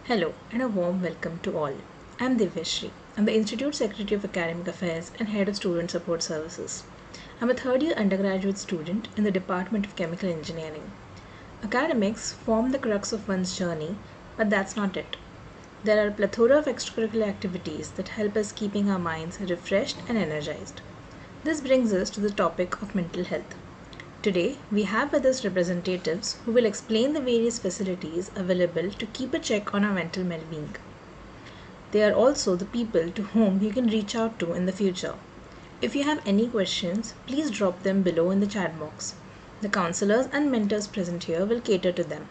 Hello and a warm welcome to all. I'm Divyashri. I'm the Institute Secretary of Academic Affairs and Head of Student Support Services. I'm a third year undergraduate student in the Department of Chemical Engineering. Academics form the crux of one's journey, but that's not it. There are a plethora of extracurricular activities that help us keeping our minds refreshed and energized. This brings us to the topic of mental health. Today, we have with us representatives who will explain the various facilities available to keep a check on our mental well being. They are also the people to whom you can reach out to in the future. If you have any questions, please drop them below in the chat box. The counselors and mentors present here will cater to them.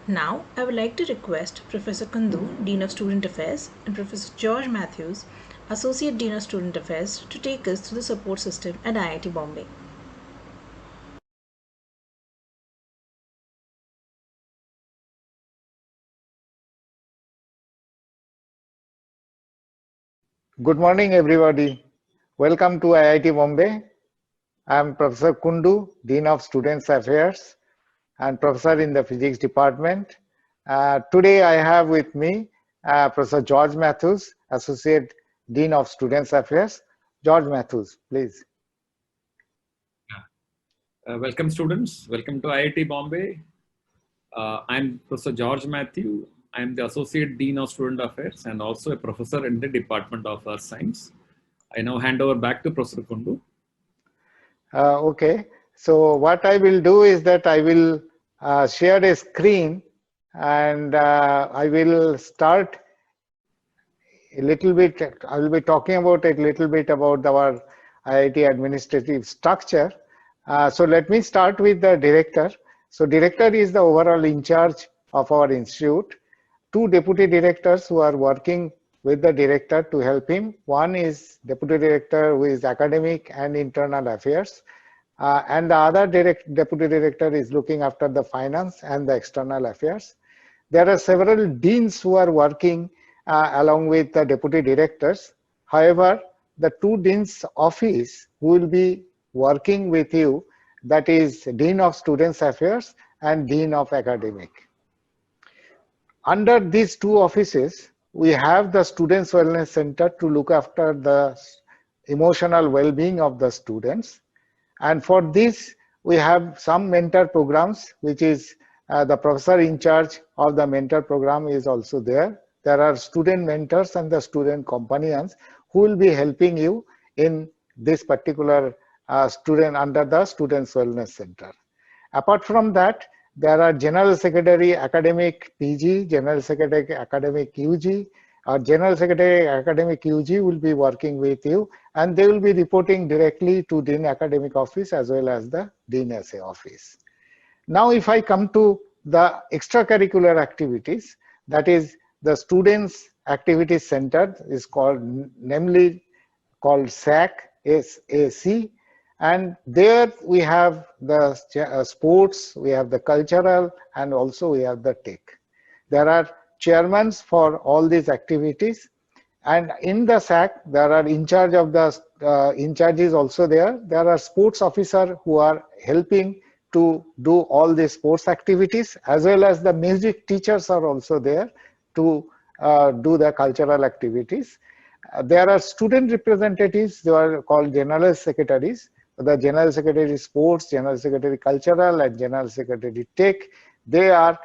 Now, I would like to request Professor Kundu, Dean of Student Affairs, and Professor George Matthews, Associate Dean of Student Affairs, to take us through the support system at IIT Bombay. Good morning, everybody. Welcome to IIT Bombay. I am Professor Kundu, Dean of Students Affairs and Professor in the Physics Department. Today I have with me Professor George Matthews, Associate Dean of Students Affairs. George Matthews, please. Welcome students, welcome to IIT Bombay. I'm Professor George Matthew. I'm the Associate Dean of Student Affairs and also a professor in the Department of Earth Science. I now hand over back to Professor Kundu. Okay, so what I will do is that I will share a screen and I will start a little bit. I will be talking about a little bit about our IIT administrative structure. So let me start with the director. So director is the overall in charge of our institute. Two deputy directors who are working with the director to help him. One is deputy director who is academic and internal affairs. And the other deputy director is looking after the finance and the external affairs. There are several deans who are working along with the deputy directors. However, the two deans office who will be working with you, that is Dean of Students Affairs and Dean of Academic. Under these two offices, we have the Students Wellness Center to look after the emotional well-being of the students. And for this, we have some mentor programs, which is the professor in charge of the mentor program is also there. There are student mentors and the student companions who will be helping you in this particular student under the Students Wellness Center. Apart from that, there are General Secretary Academic PG, General Secretary Academic UG, or General Secretary Academic UG will be working with you, and they will be reporting directly to Dean Academic Office as well as the Dean SA Office. Now, if I come to the extracurricular activities, that is the Students Activities Center is called, namely called SAC, and there we have the sports, we have the cultural, and also we have the tech. There are chairmen for all these activities, and in the SAC there are in charge of the in charge is also there. There are sports officers who are helping to do all these sports activities, as well as the music teachers are also there to do the cultural activities. There are student representatives, they are called general secretaries. The General Secretary Sports, General Secretary Cultural, and General Secretary Tech. They are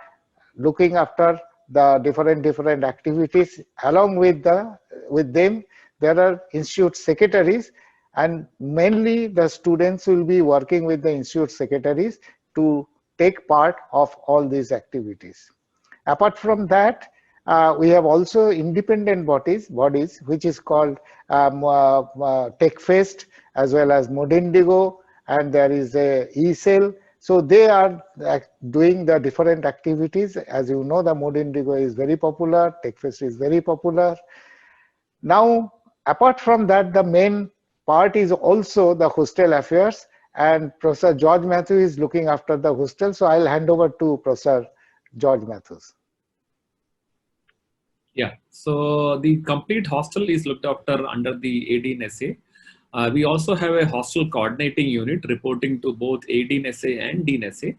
looking after the different activities. Along with them, there are institute secretaries, and mainly the students will be working with the institute secretaries to take part of all these activities. Apart from that, we have also independent bodies which is called TechFest, as well as Modindigo, and there is a eCell. So they are doing the different activities. As you know, the Modindigo is very popular, TechFest is very popular. Now, apart from that, the main part is also the hostel affairs, and Professor George Matthews is looking after the hostel. So I'll hand over to Professor George Matthews. Yeah, so the complete hostel is looked after under the ADNSA. We also have a hostel coordinating unit reporting to both ADNSA and DNSA.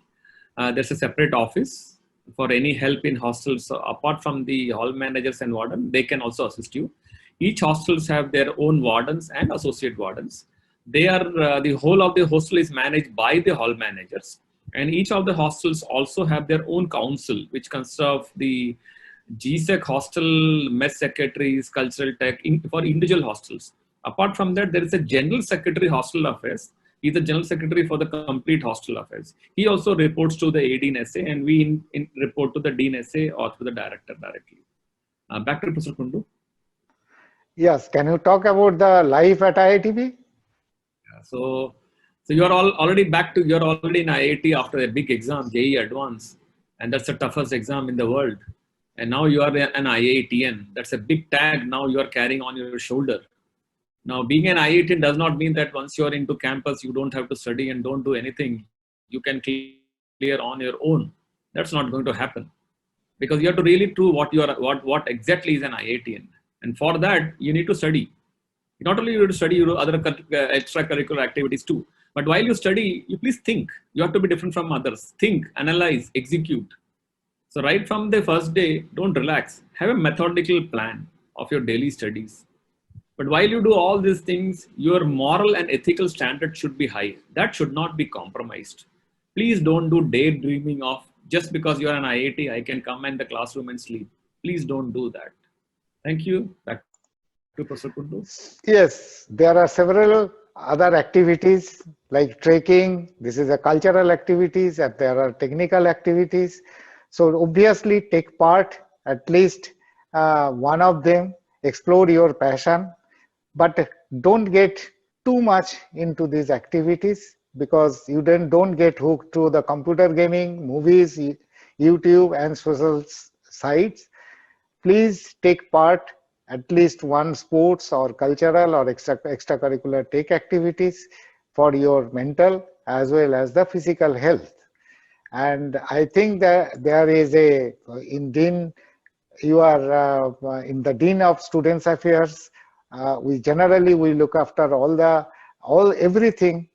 There's a separate office for any help in hostels. So apart from the hall managers and warden, they can also assist you. Each hostels have their own wardens and associate wardens. They are the whole of the hostel is managed by the hall managers, and each of the hostels also have their own council, which consists of the GSEC hostel, mess secretaries, cultural tech for individual hostels. Apart from that, there is a general secretary hostel affairs. He's the general secretary for the complete hostel affairs. He also reports to the AD SA, and we report to the Dean SA or to the director directly. Back to Professor Kundu. Yes, can you talk about the life at IITB? So you're already back to, you're already in IIT after a big exam, JEE Advanced, and that's the toughest exam in the world. And now you are an IITian. That's a big tag now you are carrying on your shoulder. Now, being an IITian does not mean that once you're into campus, you don't have to study and don't do anything. You can clear on your own. That's not going to happen, because you have to really prove what exactly is an IITian. And for that, you need to study. Not only you have to study, you do other extracurricular activities too. But while you study, you please think. You have to be different from others. Think, analyze, execute. So right from the first day, don't relax. Have a methodical plan of your daily studies. But while you do all these things, your moral and ethical standard should be high. That should not be compromised. Please don't do daydreaming of just because you are an IIT, I can come in the classroom and sleep. Please don't do that. Thank you. Back to Professor Kundu. Yes, there are several other activities like trekking. This is a cultural activities, and there are technical activities. So obviously take part at least one of them, explore your passion, but don't get too much into these activities, because you then don't get hooked to the computer gaming, movies, YouTube and social sites. Please take part at least one sports or cultural or extracurricular tech activities for your mental as well as the physical health. And I think that there is a, in Dean, you are in the Dean of Students Affairs, we look after everything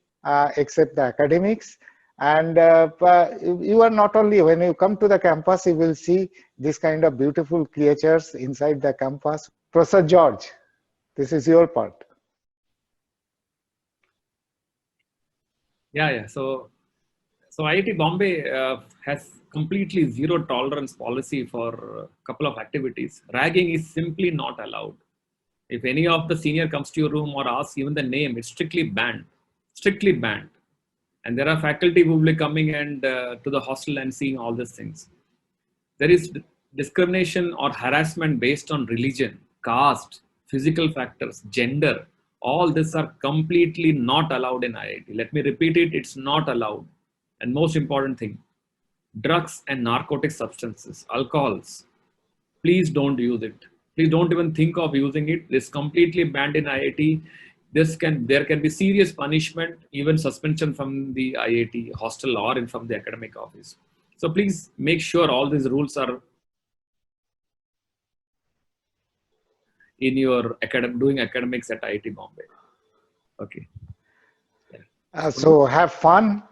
except the academics. And you are not only, when you come to the campus, you will see this kind of beautiful creatures inside the campus. Professor George, this is your part. Yeah. So IIT Bombay has completely zero tolerance policy for a couple of activities. Ragging is simply not allowed. If any of the senior comes to your room or asks even the name, it's strictly banned. Strictly banned. And there are faculty who will be coming and to the hostel and seeing all these things. There is discrimination or harassment based on religion, caste, physical factors, gender. All these are completely not allowed in IIT. Let me repeat it, it's not allowed. And most important thing, drugs and narcotic substances, alcohols, please don't use it. Please don't even think of using it. This is completely banned in IIT. There can be serious punishment, even suspension from the IIT hostel or from the academic office. So please make sure all these rules are in your doing academics at IIT Bombay. Okay. So have fun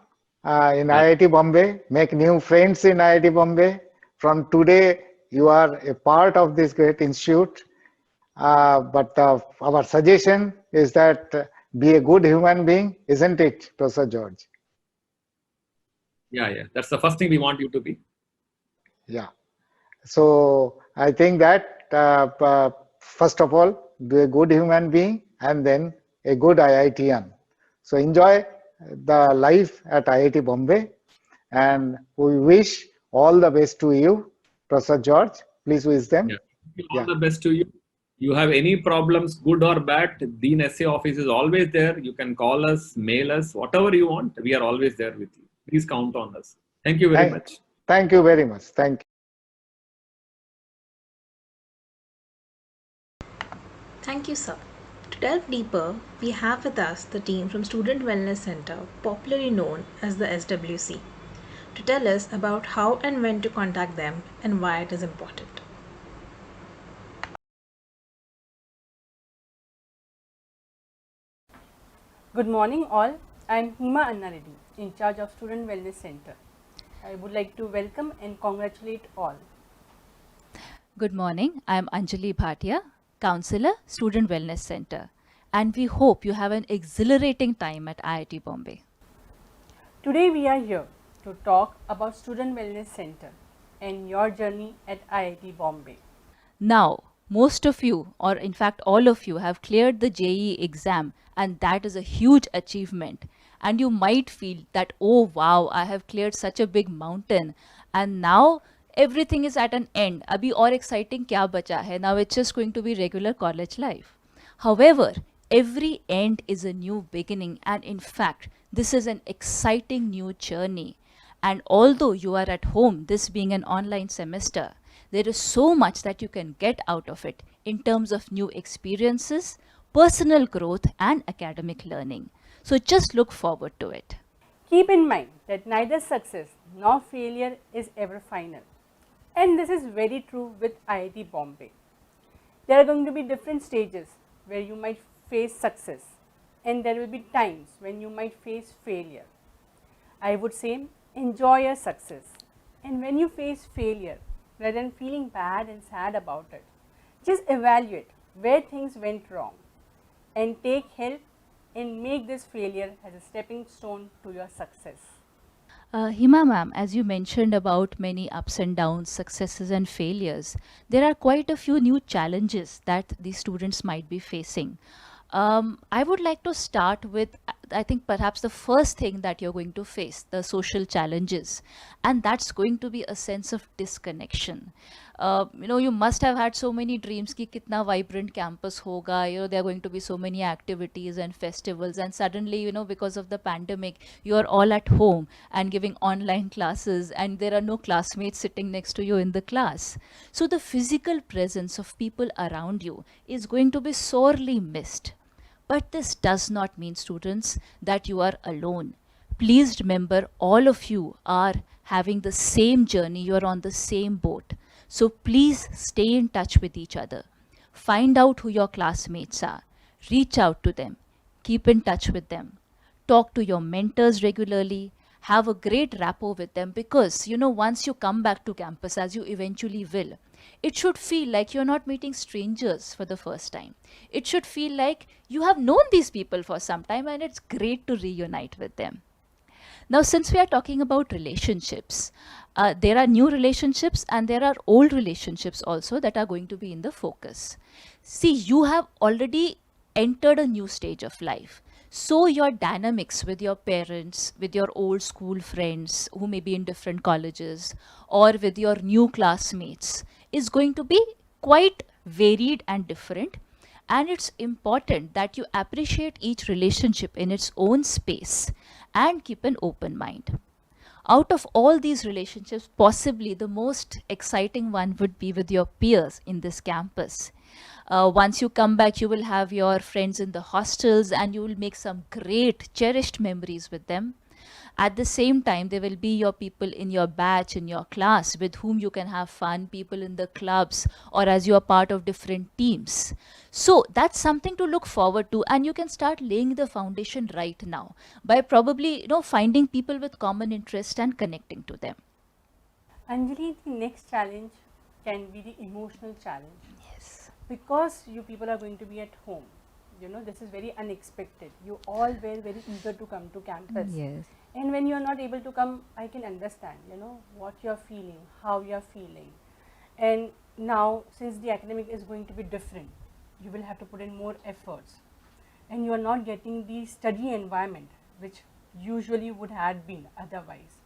in IIT Bombay, make new friends in IIT Bombay. From today, you are a part of this great institute. But our suggestion is that be a good human being, isn't it, Professor George? Yeah. That's the first thing we want you to be. Yeah. So I think that first of all, be a good human being and then a good IITian. So enjoy the life at IIT Bombay, and we wish all the best to you, Professor George. Please wish them. Yeah. All the best to you. You have any problems, good or bad, Dean SA office is always there. You can call us, mail us, whatever you want. We are always there with you. Please count on us. Thank you very much. Thank you very much. Thank you. Thank you, sir. To delve deeper, we have with us the team from Student Wellness Center, popularly known as the SWC, to tell us about how and when to contact them and why it is important. Good morning all. I am Hima Anna Reddy, in charge of Student Wellness Center. I would like to welcome and congratulate all. Good morning. I am Anjali Bhatia, Counselor, Student Wellness Center, and we hope you have an exhilarating time at IIT Bombay. Today we are here to talk about Student Wellness Center and your journey at IIT Bombay. Now, most of you, or in fact all of you, have cleared the JEE exam, and that is a huge achievement. And you might feel that, oh wow, I have cleared such a big mountain, and now everything is at an end. Abhi aur exciting kya bacha hai? Now it's just going to be regular college life. However, every end is a new beginning, and in fact, this is an exciting new journey. And although you are at home, this being an online semester, there is so much that you can get out of it in terms of new experiences, personal growth, and academic learning. So just look forward to it. Keep in mind that neither success nor failure is ever final. And this is very true with IIT Bombay. There are going to be different stages where you might face success, and there will be times when you might face failure. I would say enjoy your success, and when you face failure, rather than feeling bad and sad about it, just evaluate where things went wrong and take help and make this failure as a stepping stone to your success. Hima ma'am, as you mentioned about many ups and downs, successes and failures, there are quite a few new challenges that the students might be facing. I would like to start with, I think perhaps the first thing that you're going to face, the social challenges, and that's going to be a sense of disconnection. You must have had so many dreams ki kitna vibrant campus hoga, there are going to be so many activities and festivals, and suddenly, because of the pandemic, you're all at home and giving online classes, and there are no classmates sitting next to you in the class. So the physical presence of people around you is going to be sorely missed. But this does not mean, students, that you are alone. Please remember, all of you are having the same journey, you are on the same boat. So please stay in touch with each other. Find out who your classmates are. Reach out to them. Keep in touch with them. Talk to your mentors regularly. Have a great rapport with them, because, once you come back to campus, as you eventually will, it should feel like you're not meeting strangers for the first time. It should feel like you have known these people for some time, and it's great to reunite with them. Now, since we are talking about relationships, there are new relationships and there are old relationships also that are going to be in the focus. See, you have already entered a new stage of life. So your dynamics with your parents, with your old school friends who may be in different colleges, or with your new classmates is going to be quite varied and different. And it's important that you appreciate each relationship in its own space and keep an open mind. Out of all these relationships, possibly the most exciting one would be with your peers in this campus. Once you come back, you will have your friends in the hostels and you will make some great cherished memories with them. At the same time, there will be your people in your batch, in your class, with whom you can have fun, people in the clubs, or as you are part of different teams. So that's something to look forward to, and you can start laying the foundation right now by probably, finding people with common interest and connecting to them. Anjali, the next challenge can be the emotional challenge. Yes. Because you people are going to be at home, this is very unexpected. You all were very eager to come to campus. Yes. And when you are not able to come, I can understand, what you are feeling, how you are feeling. And now, since the academic is going to be different, you will have to put in more efforts. And you are not getting the study environment, which usually would have been otherwise.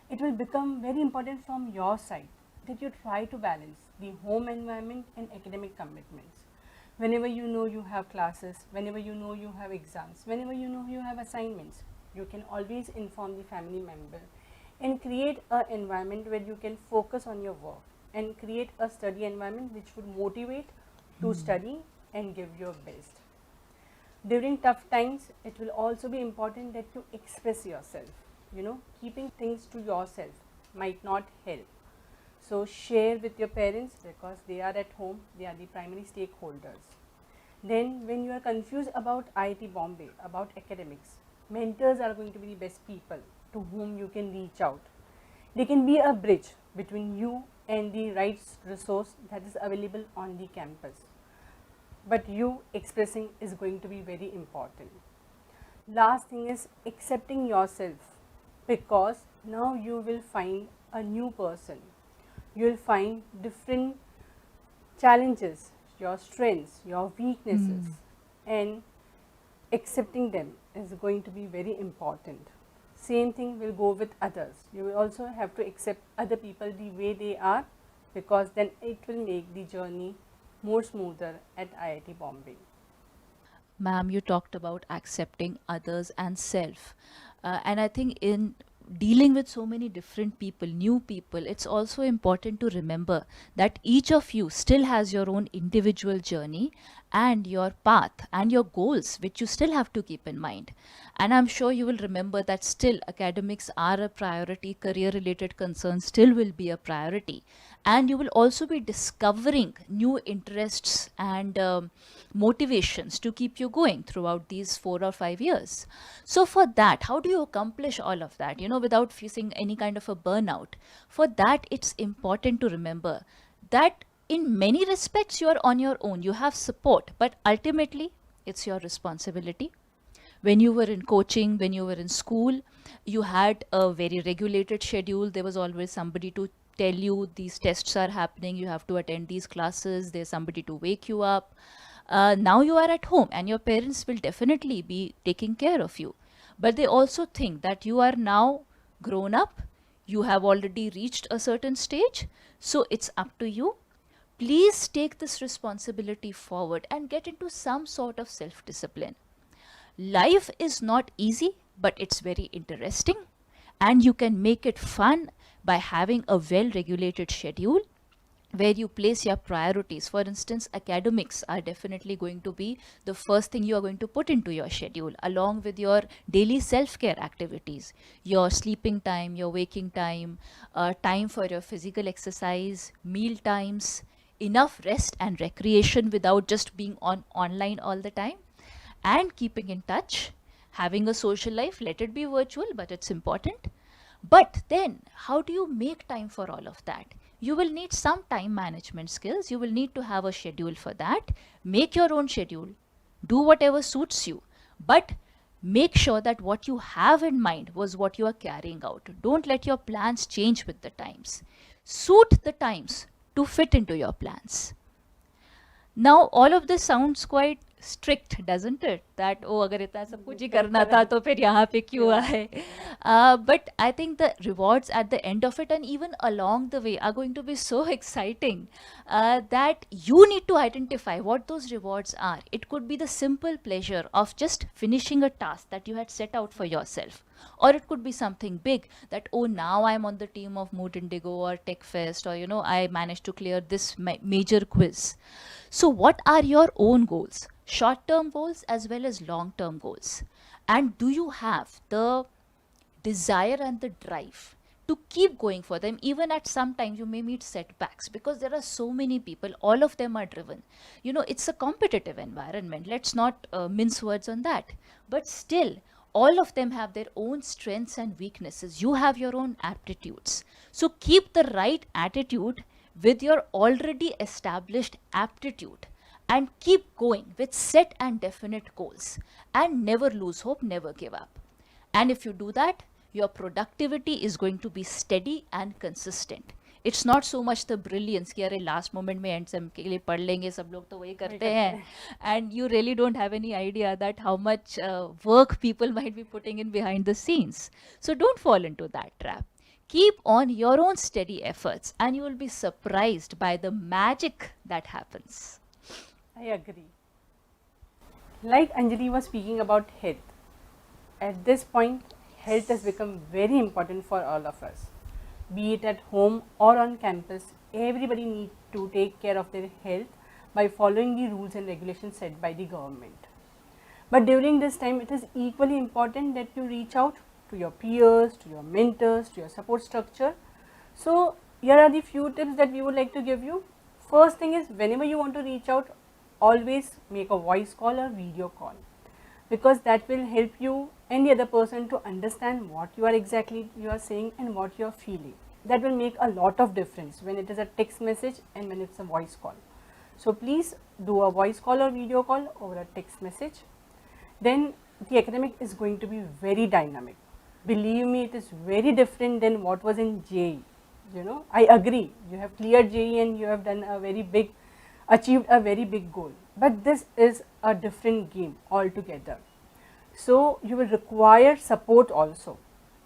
It will become very important from your side that you try to balance the home environment and academic commitments. Whenever you know you have classes, whenever you know you have exams, whenever you know you have assignments, you can always inform the family member and create an environment where you can focus on your work and create a study environment which would motivate to study and give your best. During tough times, it will also be important that you express yourself. Keeping things to yourself might not help. So share with your parents, because they are at home, they are the primary stakeholders. Then when you are confused about IIT Bombay, about academics, mentors are going to be the best people to whom you can reach out. They can be a bridge between you and the right resource that is available on the campus. But you expressing is going to be very important. Last thing is accepting yourself, because now you will find a new person. You will find different challenges, your strengths, your weaknesses, and accepting them is going to be very important. Same thing will go with others. You will also have to accept other people the way they are, because then it will make the journey more smoother at IIT Bombay. Ma'am, you talked about accepting others and self. And I think in dealing with so many different people, new people, it's also important to remember that each of you still has your own individual journey and your path and your goals, which you still have to keep in mind. And I'm sure you will remember that still academics are a priority, career related concerns still will be a priority. And you will also be discovering new interests and motivations to keep you going throughout these 4 or 5 years. So for that, how do you accomplish all of that, without facing any kind of a burnout? For that, it's important to remember that in many respects you are on your own. You have support, but ultimately it's your responsibility. When you were in coaching, when you were in school, you had a very regulated schedule. There was always somebody to tell you these tests are happening, you have to attend these classes, there's somebody to wake you up. Now you are at home and your parents will definitely be taking care of you. But they also think that you are now grown up, you have already reached a certain stage, so it's up to you. Please take this responsibility forward and get into some sort of self-discipline. Life is not easy, but it's very interesting, and you can make it fun by having a well-regulated schedule where you place your priorities. For instance, academics are definitely going to be the first thing you are going to put into your schedule, along with your daily self-care activities, your sleeping time, your waking time, time for your physical exercise, meal times, enough rest and recreation without just being online all the time, and keeping in touch, having a social life, let it be virtual, but it's important. But then, how do you make time for all of that? You will need some time management skills. You will need to have a schedule for that. Make your own schedule. Do whatever suits you. But make sure that what you have in mind was what you are carrying out. Don't let your plans change with the times. Suit the times to fit into your plans. Now, all of this sounds quite strict, doesn't it? That, oh, agar itna sab kuch hi karna tha, to phir yahan pe kyun aaye? But I think the rewards at the end of it and even along the way are going to be so exciting that you need to identify what those rewards are. It could be the simple pleasure of just finishing a task that you had set out for yourself. Or it could be something big that, oh, now I'm on the team of Mood Indigo or Tech Fest, or, I managed to clear this major quiz. So what are your own goals? Short-term goals as well as long-term goals. And do you have the desire and the drive to keep going for them? Even at some times you may meet setbacks, because there are so many people, all of them are driven. It's a competitive environment. Let's not mince words on that. But still, all of them have their own strengths and weaknesses. You have your own aptitudes. So keep the right attitude with your already established aptitude and keep going with set and definite goals, and never lose hope, never give up. And if you do that, your productivity is going to be steady and consistent. It's not so much the brilliance कि अरे last moment में exam के लिए पढ़ लेंगे, सब लोग तो वही करते हैं, and you really don't have any idea that how much work people might be putting in behind the scenes. So don't fall into that trap. Keep on your own steady efforts and you will be surprised by the magic that happens. I agree. Like Anjali was speaking about health, at this point, health has become very important for all of us. Be it at home or on campus, everybody needs to take care of their health by following the rules and regulations set by the government. But during this time, it is equally important that you reach out to your peers, to your mentors, to your support structure. So here are the few tips that we would like to give you. First thing is, whenever you want to reach out, always make a voice call or video call. because that will help you and the other person to understand what you are exactly you are saying and what you are feeling. That will make a lot of difference when it is a text message and when it's a voice call. So please do a voice call or video call over a text message. Then the academic is going to be very dynamic. Believe me, it is very different than what was in JEE. You know, I agree, you have cleared JEE and you have done a very big, achieved a very big goal, but this is a different game altogether. So you will require support also.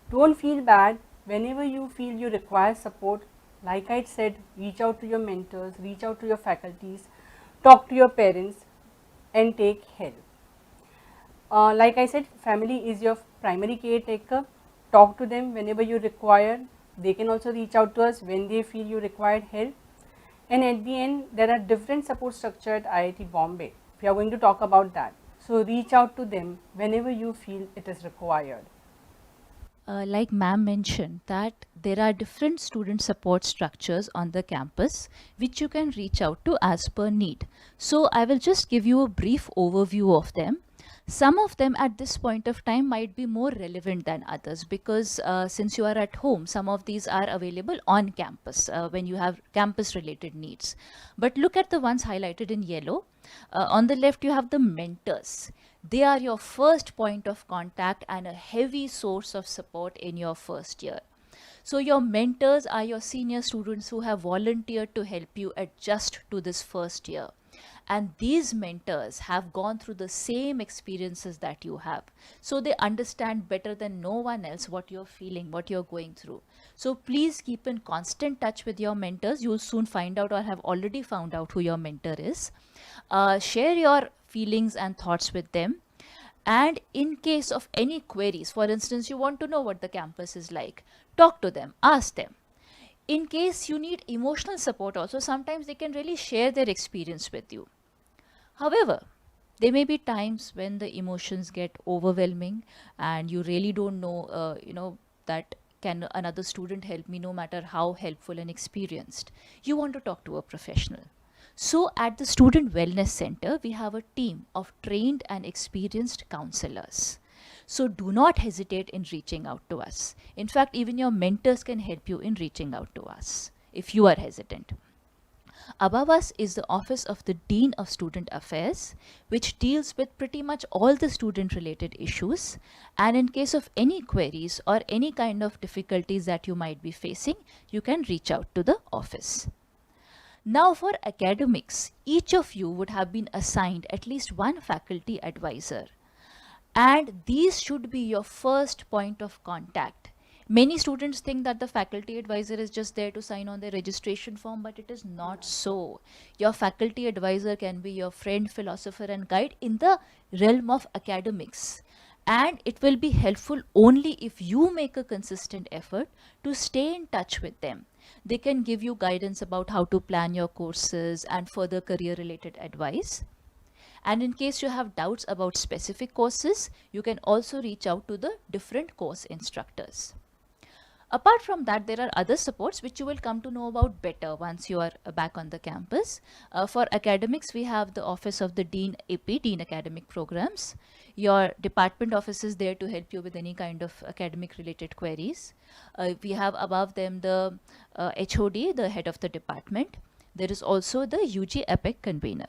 Don't feel bad whenever you feel you require support. Like I said, reach out to your mentors, reach out to your faculties, talk to your parents and take help. Like I said, family is your primary caretaker. Talk to them whenever you require. They can also reach out to us when they feel you required help. And at the end, there are different support structure at IIT Bombay. We are going to talk about that. So reach out to them whenever you feel it is required. Like ma'am mentioned, that there are different student support structures on the campus which you can reach out to as per need. So I will just give you a brief overview of them. Some of them at this point of time might be more relevant than others because since you are at home, some of these are available on campus when you have campus related needs. But look at the ones highlighted in yellow. On the left, you have the mentors. They are your first point of contact and a heavy source of support in your first year. So your mentors are your senior students who have volunteered to help you adjust to this first year. And these mentors have gone through the same experiences that you have. So they understand better than no one else what you're feeling, what you're going through. So please keep in constant touch with your mentors. You'll soon find out or have already found out who your mentor is. Share your feelings and thoughts with them. And in case of any queries, for instance, you want to know what the campus is like, talk to them, ask them. In case you need emotional support also, sometimes they can really share their experience with you. However, there may be times when the emotions get overwhelming and you really don't know, that can another student help me no matter how helpful and experienced. You want to talk to a professional. So at the Student Wellness Center, we have a team of trained and experienced counselors. So do not hesitate in reaching out to us. In fact, even your mentors can help you in reaching out to us if you are hesitant. Above us is the Office of the Dean of Student Affairs, which deals with pretty much all the student related issues. And in case of any queries or any kind of difficulties that you might be facing, you can reach out to the office. Now for academics, each of you would have been assigned at least one faculty advisor. And these should be your first point of contact. Many students think that the faculty advisor is just there to sign on their registration form, but it is not so. Your faculty advisor can be your friend, philosopher, and guide in the realm of academics. And it will be helpful only if you make a consistent effort to stay in touch with them. They can give you guidance about how to plan your courses and further career related advice. And in case you have doubts about specific courses, you can also reach out to the different course instructors. Apart from that, there are other supports which you will come to know about better once you are back on the campus. For academics, we have the Office of the Dean AP, Dean Academic Programs. Your department office is there to help you with any kind of academic related queries. We have above them the HOD, the head of the department. There is also the UG EPIC convener.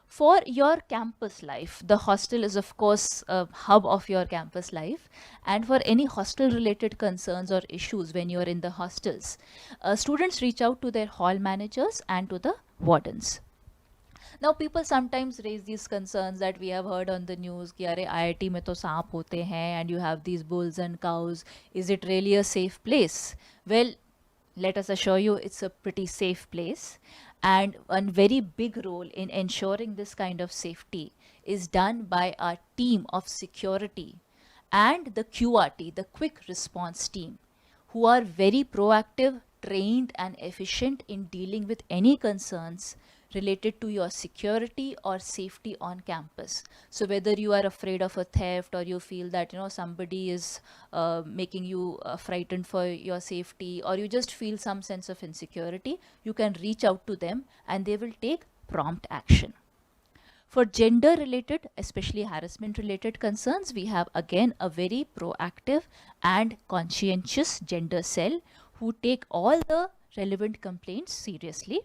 For your campus life, the hostel is of course a hub of your campus life, and for any hostel related concerns or issues when you are in the hostels, students reach out to their hall managers and to the wardens. Now people sometimes raise these concerns that we have heard on the news कि अरे IIT में तो सांप होते हैं and you have these bulls and cows. Is it really a safe place? Well, let us assure you it's a pretty safe place. And one very big role in ensuring this kind of safety is done by our team of security and the QRT, the Quick Response Team, who are very proactive, trained and efficient in dealing with any concerns related to your security or safety on campus. So whether you are afraid of a theft or you feel that somebody is making you frightened for your safety, or you just feel some sense of insecurity, you can reach out to them and they will take prompt action. For gender related, especially harassment related concerns, we have again a very proactive and conscientious gender cell who take all the relevant complaints seriously.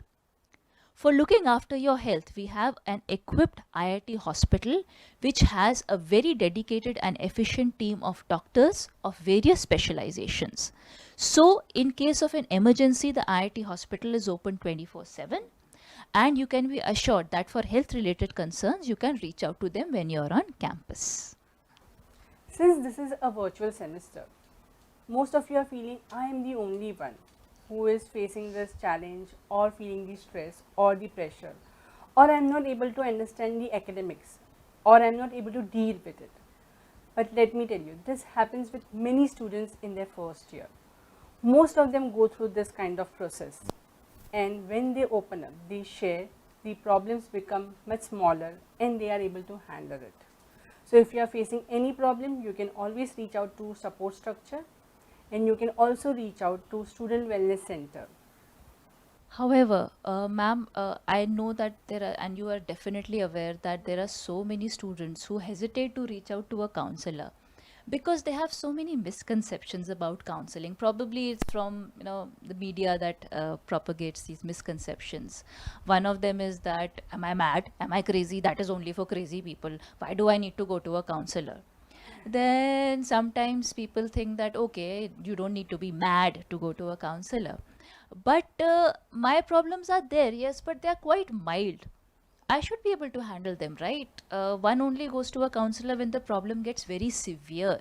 For looking after your health, we have an equipped IIT hospital which has a very dedicated and efficient team of doctors of various specializations. So, in case of an emergency, the IIT hospital is open 24/7, and you can be assured that for health related concerns, you can reach out to them when you're on campus. Since this is a virtual semester, most of you are feeling I am the only one who is facing this challenge or feeling the stress or the pressure, or I am not able to understand the academics, or I am not able to deal with it. But let me tell you, this happens with many students in their first year. Most of them go through this kind of process, and when they open up, they share, the problems become much smaller and they are able to handle it. So if you are facing any problem, you can always reach out to support structure, and you can also reach out to Student Wellness Center. However, ma'am, I know that there are, and you are definitely aware that there are so many students who hesitate to reach out to a counselor because they have so many misconceptions about counseling. Probably it's from the media that propagates these misconceptions. One of them is that, am I mad? Am I crazy? That is only for crazy people. Why do I need to go to a counselor? Then sometimes people think that okay, you don't need to be mad to go to a counselor. But my problems are there, yes, but they are quite mild. I should be able to handle them, right? One only goes to a counselor when the problem gets very severe.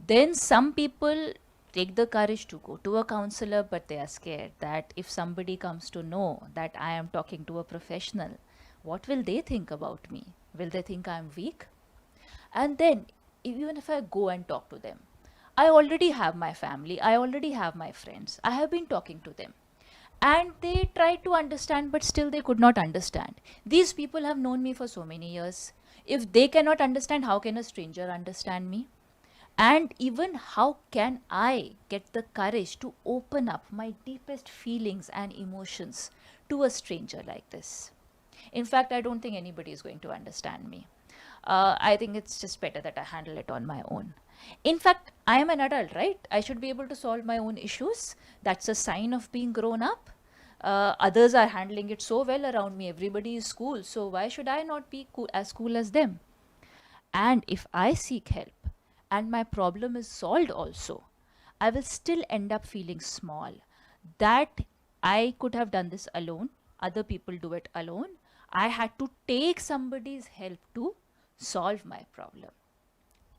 Then some people take the courage to go to a counselor, but they are scared that if somebody comes to know that I am talking to a professional, what will they think about me? Will they think I'm weak? And then, even if I go and talk to them, I already have my family, I already have my friends, I have been talking to them. And they tried to understand, but still they could not understand. These people have known me for so many years. If they cannot understand, how can a stranger understand me? And even how can I get the courage to open up my deepest feelings and emotions to a stranger like this? In fact, I don't think anybody is going to understand me. I think it's just better that I handle it on my own. In fact, I am an adult, right? I should be able to solve my own issues. That's a sign of being grown up. Others are handling it so well around me. Everybody is cool. So why should I not be cool as them? And if I seek help and my problem is solved also, I will still end up feeling small. That I could have done this alone. Other people do it alone. I had to take somebody's help to solve my problem.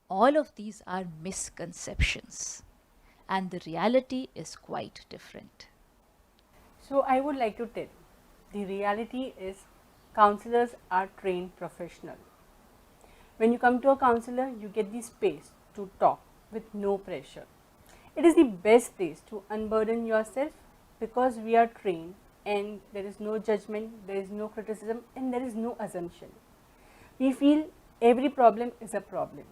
All of these are misconceptions, and the reality is quite different. So I would like to tell, the reality is counselors are trained professionals. When you come to a counselor, you get the space to talk with no pressure. It is the best place to unburden yourself because we are trained and there is no judgment, there is no criticism, and there is no assumption. We feel every problem is a problem,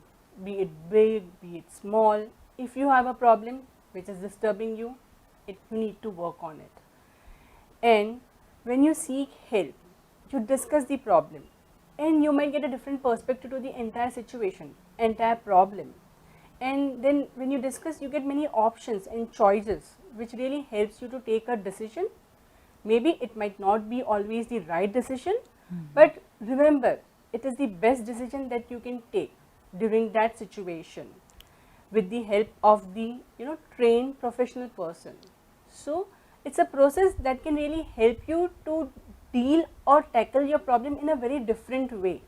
be it big, be it small. If you have a problem which is disturbing you, you need to work on it. And when you seek help, you discuss the problem, and you might get a different perspective to the entire situation, entire problem. And then when you discuss, you get many options and choices, which really helps you to take a decision. Maybe it might not be always the right decision, but remember, it is the best decision that you can take during that situation with the help of the trained professional person. So it's a process that can really help you to deal or tackle your problem in a very different way.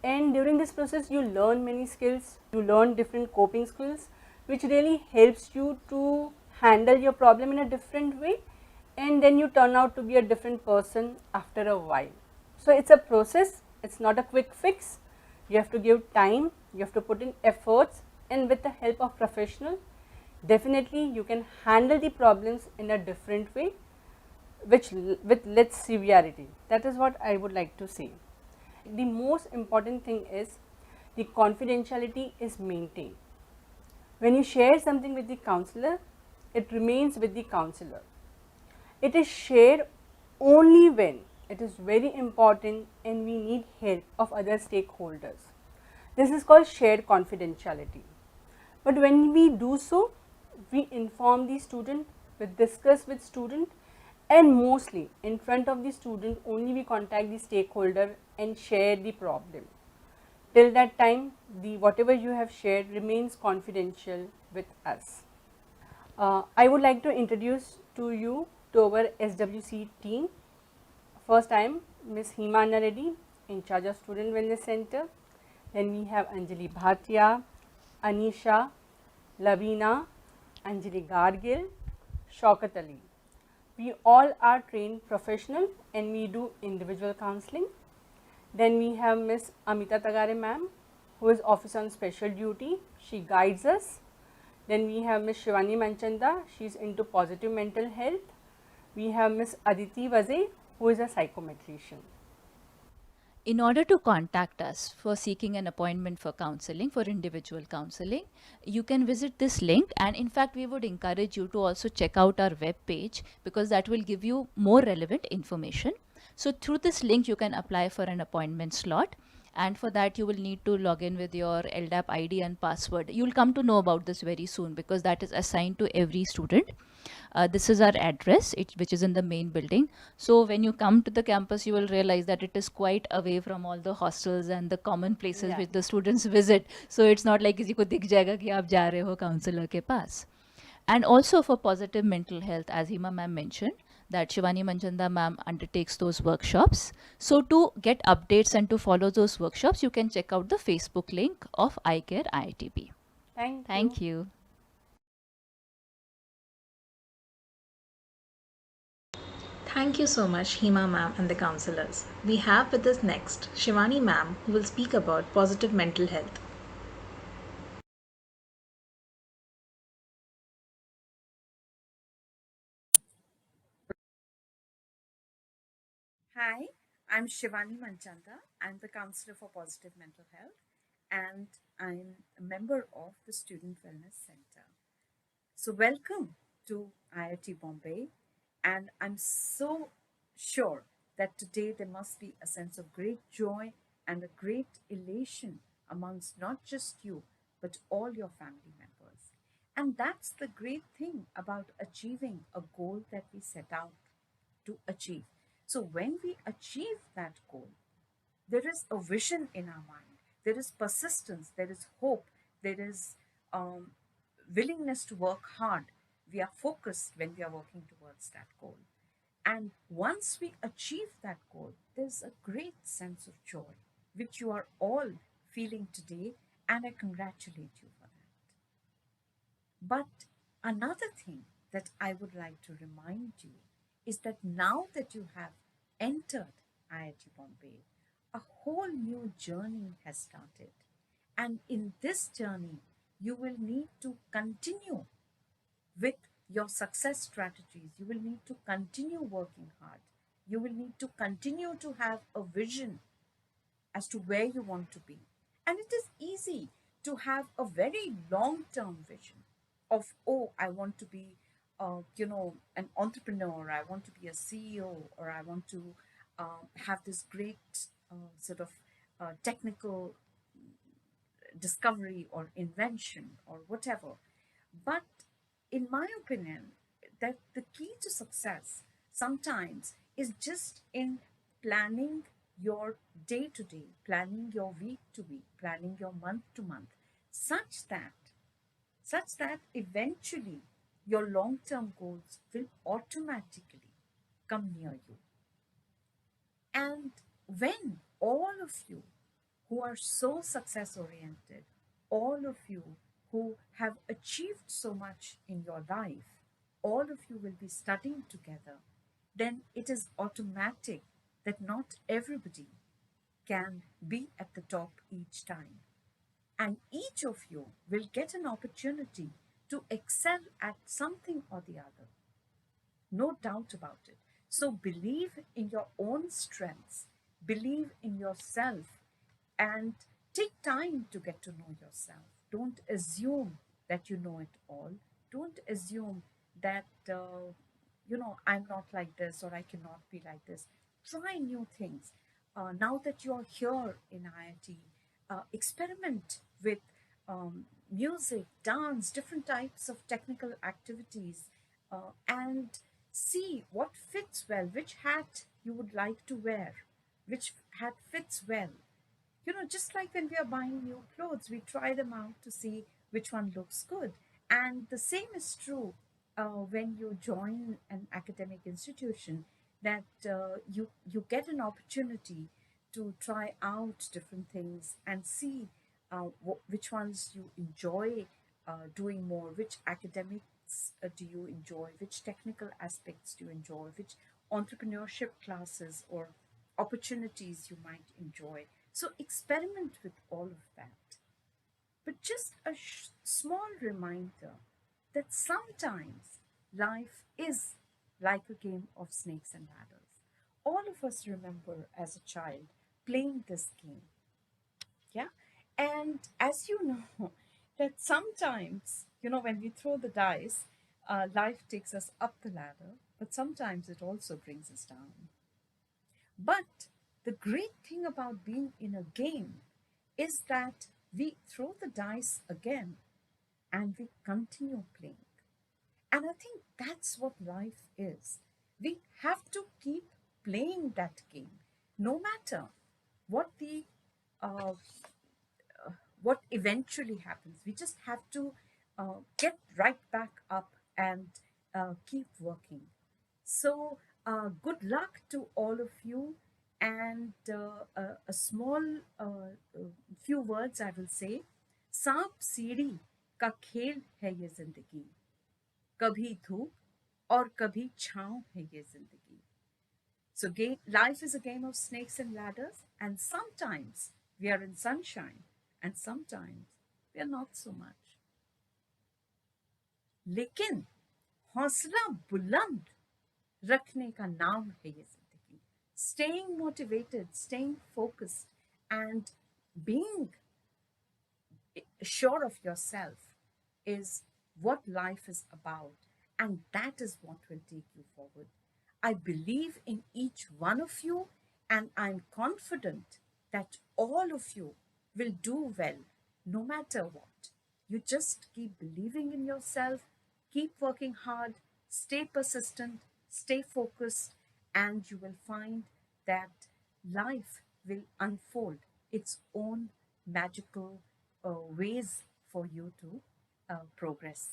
And during this process, you learn many skills, you learn different coping skills, which really helps you to handle your problem in a different way, and then you turn out to be a different person after a while. So it's a process, it's not a quick fix. You have to give time, you have to put in efforts, and with the help of professional, definitely you can handle the problems in a different way, with less severity. That is what I would like to say. The most important thing is the confidentiality is maintained. When you share something with the counselor, it remains with the counselor. It is shared only when it is very important and we need help of other stakeholders. This is called shared confidentiality. But when we do so, we inform the student, we discuss with student, and mostly in front of the student only we contact the stakeholder and share the problem. Till that time, the whatever you have shared remains confidential with us. I would like to introduce to you to our SWC team. First, I am Ms. Himana Reddy, in charge of Student Wellness Center. Then we have Anjali Bhatia, Anisha, Lavina, Anjali Gargil, Shaukat Ali. We all are trained professional and we do individual counseling. Then we have Ms. Amita Tagare ma'am, who is officer on special duty. She guides us. Then we have Ms. Shivani Manchanda, she is into positive mental health. We have Ms. Aditi Vaze, who is a psychometrician. In order to contact us for seeking an appointment for counseling, for individual counseling, you can visit this link, and in fact we would encourage you to also check out our web page, because that will give you more relevant information. So through this link you can apply for an appointment slot, and for that you will need to log in with your LDAP ID and password. You will come to know about this very soon, because that is assigned to every student. This is our address, which is in the main building. So when you come to the campus, you will realize that it is quite away from all the hostels and the common places Yeah. which the students visit. So it's not like किसी को दिख जाएगा कि आप जा रहे हो counselor के पास. And also for positive mental health, as Hima ma'am mentioned, that Shivani Manchanda ma'am undertakes those workshops. So to get updates and to follow those workshops, you can check out the Facebook link of iCare IITB. Thank you. Thank you so much, Hima ma'am and the counselors. We have with us next Shivani ma'am, who will speak about positive mental health. Hi, I'm Shivani Manchanda. I'm the counselor for positive mental health and I'm a member of the Student Wellness Center. So, welcome to IIT Bombay, and I'm so sure that today there must be a sense of great joy and a great elation amongst not just you, but all your family members. And that's the great thing about achieving a goal that we set out to achieve. So, when we achieve that goal, there is a vision in our mind, there is persistence, there is hope, there is um, willingness to work hard. We are focused when we are working towards that goal. And once we achieve that goal, there's a great sense of joy, which you are all feeling today, and I congratulate you for that. But another thing that I would like to remind you is that now that you have entered IIT Bombay, a whole new journey has started. And in this journey, you will need to continue with your success strategies. You will need to continue working hard. You will need to continue to have a vision as to where you want to be. And it is easy to have a very long term vision of, oh, I want to be, an entrepreneur, I want to be a CEO, or I want to have this great sort of technical discovery or invention or whatever. But in my opinion, that the key to success sometimes is just in planning your day to day, planning your week to week, planning your month to month, such that eventually your long term goals will automatically come near you. And when all of you who are so success oriented, all of you who have achieved so much in your life, all of you will be studying together, then it is automatic that not everybody can be at the top each time. And each of you will get an opportunity to excel at something or the other. No doubt about it. So believe in your own strengths, believe in yourself, and take time to get to know yourself. Don't assume that you know it all. Don't assume that, I'm not like this or I cannot be like this. try new things. Now that you're here in IIT, experiment with music, dance, different types of technical activities, and see what fits well, which hat you would like to wear, which hat fits well. You know, just like when we are buying new clothes, we try them out to see which one looks good. And the same is true when you join an academic institution, that you get an opportunity to try out different things and see which ones you enjoy doing more, which academics do you enjoy, which technical aspects do you enjoy, which entrepreneurship classes or opportunities you might enjoy. So experiment with all of that. But just a small reminder that sometimes life is like a game of snakes and ladders. All of us remember as a child playing this game. Yeah. And as you know, that sometimes, you know, when we throw the dice, life takes us up the ladder, but sometimes it also brings us down. But the great thing about being in a game is that we throw the dice again and we continue playing. And I think that's what life is. We have to keep playing that game, no matter what the what eventually happens. We just have to get right back up and keep working. So, good luck to all of you. And a small few words I will say. सांप सीढ़ी का खेल है ये जिंदगी, कभी धूप और कभी छांव है ये जिंदगी. So life is a game of snakes and ladders, and sometimes we are in sunshine and sometimes we are not so much. लेकिन हौसला बुलंद रखने का नाम है ये जिंदगी. Staying motivated, staying focused, and being sure of yourself is what life is about, and that is what will take you forward. I believe in each one of you, and I'm confident that all of you will do well no matter what. You just keep believing in yourself, keep working hard, stay persistent, stay focused, and you will find that life will unfold its own magical ways for you to progress.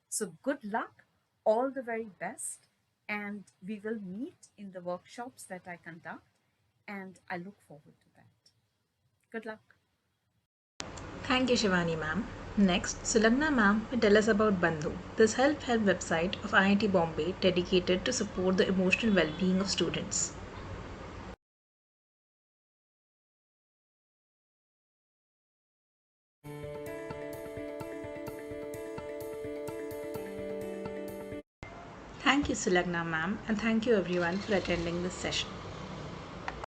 So, good luck, all the very best, and we will meet in the workshops that I conduct, and I look forward to that. Good luck. Thank you, Shivani ma'am. Next, Sulagna ma'am will tell us about Bandhu, the self-help website of IIT Bombay dedicated to support the emotional well-being of students. Thank you, Sulagna ma'am, and thank you everyone for attending this session.